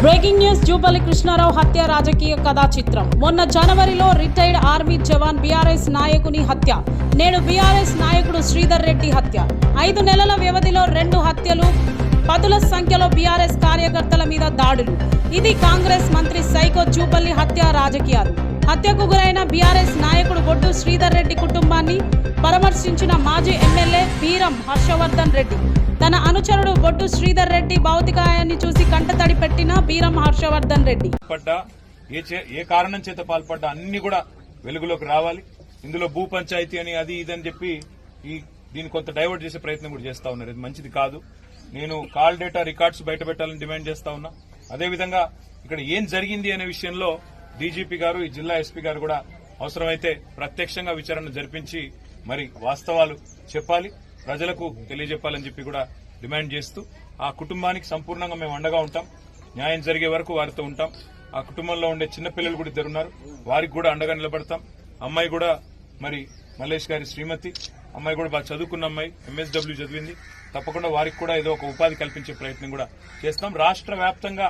Breaking news Jupally Krishnarao హత్య రాజకీయ కథా చిత్రం. మొన్న జనవరిలో రిటైర్డ్ ఆర్మీ జవాన్ బీఆర్ఎస్ నాయకుని హత్య. నేడు బీఆర్ఎస్ నాయకుడు శ్రీధర్ రెడ్డి హత్య. 5 నెలల వ్యవధిలో 2 హత్యలు, పదుల సంఖ్యలో బీఆర్ఎస్ కార్యకర్తల మీద దాడులు. ఇది కాంగ్రెస్ మంత్రి సైకో జూపల్లి హత్య రాజకీయాలు. హత్యకు గురైన బీఆర్ఎస్ నాయకుడు బొడ్డు శ్రీధర్ రెడ్డి కుటుంబాన్ని పరామర్శించిన మాజీ ఎమ్మెల్యే బీరం హర్షవర్ధన్ రెడ్డి. తన అనుచరుడు బొడ్డు శ్రీధర్ రెడ్డి భౌతికాయాన్ని చూసి కంటతడి పెట్టిన బీరం హర్షవర్ధన్ రెడ్డి ఏ కారణం చేత పాల్పడ్డా అన్ని కూడా వెలుగులోకి రావాలి. ఇందులో భూ పంచాయతీ అని అది ఇదని చెప్పి దీన్ని కొంత డైవర్ట్ చేసే ప్రయత్నం కూడా చేస్తా ఉన్నారు. ఇది మంచిది కాదు. నేను కాల్ డేటా రికార్డ్స్ బయట పెట్టాలని డిమాండ్ చేస్తా ఉన్నా. అదేవిధంగా ఇక్కడ ఏం జరిగింది అనే విషయంలో డీజీపీ గారు, ఈ జిల్లా ఎస్పీ గారు కూడా అవసరమైతే ప్రత్యక్షంగా విచారణ జరిపించి మరి వాస్తవాలు చెప్పాలి, ప్రజలకు తెలియజెప్పాలని చెప్పి కూడా డిమాండ్ చేస్తూ ఆ కుటుంబానికి సంపూర్ణంగా మేము అండగా ఉంటాం. న్యాయం జరిగే వరకు వారితో ఉంటాం. ఆ కుటుంబంలో ఉండే చిన్నపిల్లలు కూడా ఇద్దరున్నారు, వారికి కూడా అండగా నిలబడతాం. అమ్మాయి కూడా మరి మల్లేష్ గారి శ్రీమతి అమ్మాయి కూడా బాగా చదువుకున్న అమ్మాయి, ఎంఎస్డబ్ల్యూ చదివింది. తప్పకుండా వారికి కూడా ఏదో ఒక ఉపాధి కల్పించే ప్రయత్నం కూడా చేస్తాం. రాష్ట్ర వ్యాప్తంగా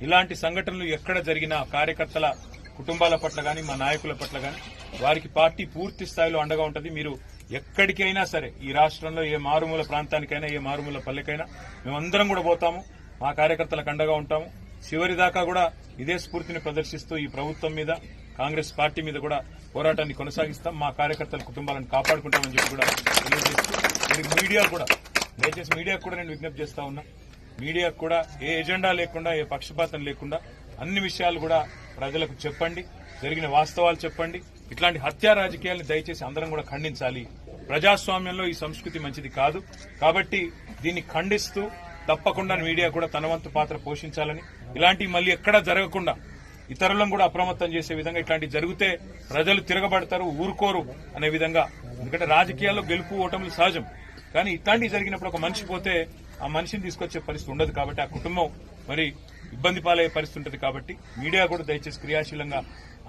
ఇలాంటి సంఘటనలు ఎక్కడ జరిగినా కార్యకర్తల కుటుంబాల పట్ల గాని, మా నాయకుల పట్ల గాని వారికి పార్టీ పూర్తి స్థాయిలో అండగా ఉంటుంది. మీరు ఎక్కడికైనా సరే ఈ రాష్ట్రంలో ఏ మారుమూల ప్రాంతానికైనా, ఏ మారుమూల పల్లెకైనా మేమందరం కూడా పోతాము. మా కార్యకర్తలకు అండగా ఉంటాము. చివరి దాకా కూడా ఇదే స్ఫూర్తిని ప్రదర్శిస్తూ ఈ ప్రభుత్వం మీద, కాంగ్రెస్ పార్టీ మీద కూడా పోరాటాన్ని కొనసాగిస్తాం. మా కార్యకర్తల కుటుంబాలను కాపాడుకుంటామని చెప్పి కూడా తెలియజేస్తూ మీడియా కూడా, దయచేసి మీడియాకు కూడా నేను విజ్ఞప్తి చేస్తా ఉన్నా. మీడియాకు కూడా ఏ ఎజెండా లేకుండా, ఏ పక్షపాతం లేకుండా అన్ని విషయాలు కూడా ప్రజలకు చెప్పండి, జరిగిన వాస్తవాలు చెప్పండి. ఇట్లాంటి హత్యా రాజకీయాలను దయచేసి అందరం కూడా ఖండించాలి. ప్రజాస్వామ్యంలో ఈ సంస్కృతి మంచిది కాదు. కాబట్టి దీన్ని ఖండిస్తూ తప్పకుండా మీడియా కూడా తన వంతు పాత్ర పోషించాలని, ఇలాంటివి మళ్ళీ ఎక్కడా జరగకుండా ఇతరులను కూడా అప్రమత్తం చేసే విధంగా, ఇట్లాంటివి జరిగితే ప్రజలు తిరగబడతారు, ఊరుకోరు అనే విధంగా. ఎందుకంటే రాజకీయాల్లో గెలుపు ఓటములు సహజం, కానీ ఇట్లాంటివి జరిగినప్పుడు ఒక మనిషి పోతే ఆ మనిషిని తీసుకొచ్చే పరిస్థితి ఉండదు. కాబట్టి ఆ కుటుంబం మరి ఇబ్బంది పాలయ్యే పరిస్థితి ఉంటుంది. కాబట్టి మీడియా కూడా దయచేసి క్రియాశీలంగా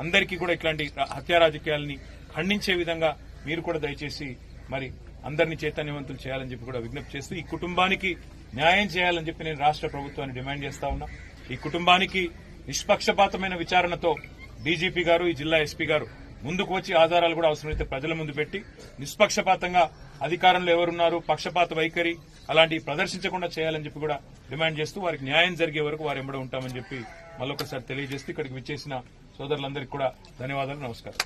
అందరికీ కూడా ఇట్లాంటి హత్యా రాజకీయాలని ఖండించే విధంగా మీరు కూడా దయచేసి మరి అందరినీ చైతన్యవంతులు చేయాలని చెప్పి కూడా విజ్ఞప్తి చేస్తూ ఈ కుటుంబానికి న్యాయం చేయాలని చెప్పి నేను రాష్ట్ర ప్రభుత్వాన్ని డిమాండ్ చేస్తా ఉన్నా. ఈ కుటుంబానికి నిష్పక్షపాతమైన విచారణతో డీజీపీ గారు, ఈ జిల్లా ఎస్పీ గారు ముందుకు వచ్చి ఆధారాలు కూడా అవసరమైతే ప్రజల ముందు పెట్టి నిష్పక్షపాతంగా అధికారంలో ఎవరున్నారు, పక్షపాత వైఖరి అలాంటివి ప్రదర్శించకుండా చేయాలని చెప్పి కూడా డిమాండ్ చేస్తూ వారికి న్యాయం జరిగే వరకు వారు ఎంబడి ఉంటామని చెప్పి మళ్ళొకసారి తెలియజేస్తూ ఇక్కడికి విచ్చేసిన సోదరులందరికీ కూడా ధన్యవాదాలు, నమస్కారం.